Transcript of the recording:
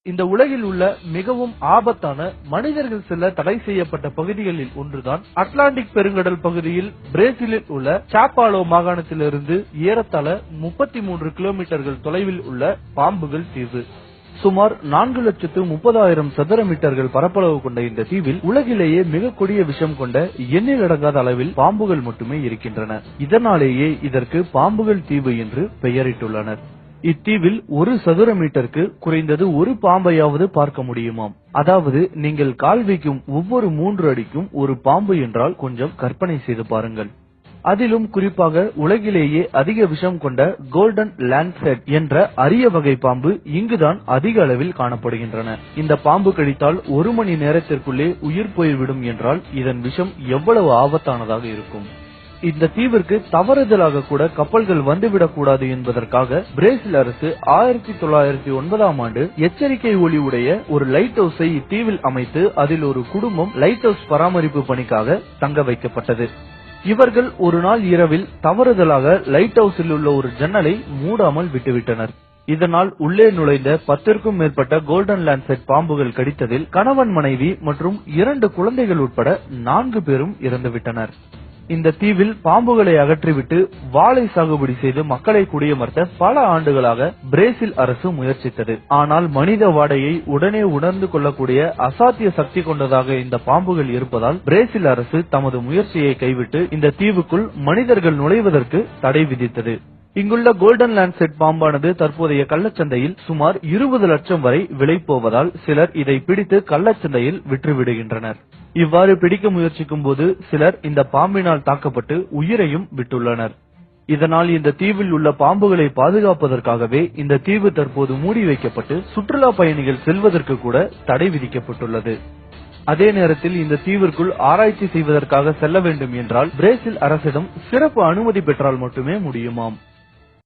இந்த உலகில் உள்ள மிகவும் ஆபத்தான மனிதர்கள் செல்ல தடை செய்யப்பட்ட பகுதிகளில் ஒன்றுதான் அட்லாண்டிக் பெருங்கடல் பகுதியில் பிரேசிலில் உள்ள சாப்பாலோ மாகாணத்திலிருந்து ஏறத்தாழ 33 கிலோமீட்டர்கள் தொலைவில் உள்ள பாம்புகள் தீவு. சுமார் 4,30,000 சதுர மீட்டர்கள் பரப்பளவு கொண்ட இந்த தீவில் உலகிலேயே மிக கொடிய விஷம் கொண்ட எண்ணிலடங்காத அளவில் பாம்புகள் மட்டுமே இருக்கின்றன. இதனாலேயே இதற்கு பாம்புகள் தீவு என்று பெயரிட்டுள்ளனர். இத்தீவில் ஒரு சதுர மீட்டருக்கு குறைந்தது ஒரு பாம்பையாவது பார்க்க முடியுமாம். அதாவது நீங்கள் கால் வைக்கும் ஒவ்வொரு 3 அடிக்கும் ஒரு பாம்பு என்றால் கொஞ்சம் கற்பனை செய்து பாருங்கள். அதிலும் குறிப்பாக உலகிலேயே அதிக விஷம் கொண்ட கோல்டன் லான்செட் என்ற அரிய வகை பாம்பு இங்குதான் அதிக அளவில் காணப்படுகின்றன. இந்த பாம்பு கடித்தால் 1 மணி நேரத்திற்குள்ளே உயிர் போய்விடும் என்றால் இதன் விஷம் எவ்வளவு ஆபத்தானதாக இருக்கும். இந்த தீவிற்கு தவறுதலாக கூட கப்பல்கள் வந்துவிடக் கூடாது என்பதற்காக பிரேசில் அரசு 1909ஆம் ஆண்டு எச்சரிக்கை ஒளி உடைய ஒரு லைட் ஹவுஸை இத்தீவில் அமைத்து அதில் ஒரு குடும்பம் லைட் ஹவுஸ் பராமரிப்பு பணிக்காக தங்க வைக்கப்பட்டது. இவர்கள் ஒரு நாள் இரவில் தவறுதலாக லைட் ஹவுஸில் உள்ள ஒரு ஜன்னலை மூடாமல் விட்டுவிட்டனர். இதனால் உள்ளே நுழைந்த 10க்கும் மேற்பட்ட கோல்டன் லான்செட் பாம்புகள் கடித்ததில் கணவன் மனைவி மற்றும் 2 குழந்தைகள் உட்பட 4 பேரும் இறந்துவிட்டனர். இந்த தீவில் பாம்புகளை அகற்றிவிட்டு வாழை சாகுபடி செய்து மக்களை குடியமர்த்த பல ஆண்டுகளாக பிரேசில் அரசு முயற்சித்தது. ஆனால் மனித வாடையை உடனே உணர்ந்து கொள்ளக்கூடிய அசாத்திய சக்தி கொண்டதாக இந்த பாம்புகள் இருப்பதால் பிரேசில் அரசு தமது முயற்சியை கைவிட்டு இந்த தீவுக்குள் மனிதர்கள் நுழைவதற்கு தடை விதித்தது. இங்குள்ள கோல்டன் லான்செட் பாம்பானது தற்போதைய கள்ளச்சந்தையில் சுமார் 20 லட்சம் வரை விலை போவதால் சிலர் இதை பிடித்து கள்ளச்சந்தையில் விற்றுவிடுகின்றனர். இவ்வாறு பிடிக்க முயற்சிக்கும் போது சிலர் இந்த பாம்பினால் தாக்கப்பட்டு உயிரையும் விட்டுள்ளனர். இதனால் இந்த தீவில் உள்ள பாம்புகளை பாதுகாப்பதற்காகவே இந்த தீவு தற்போது மூடி வைக்கப்பட்டு சுற்றுலா பயணிகள் செல்வதற்கு கூட தடை விதிக்கப்பட்டுள்ளது. அதே நேரத்தில் இந்த தீவிற்குள் ஆராய்ச்சி செய்வதற்காக செல்ல வேண்டும் என்றால் பிரேசில் அரசிடம் சிறப்பு அனுமதி பெற்றால் மட்டுமே முடியுமாம்.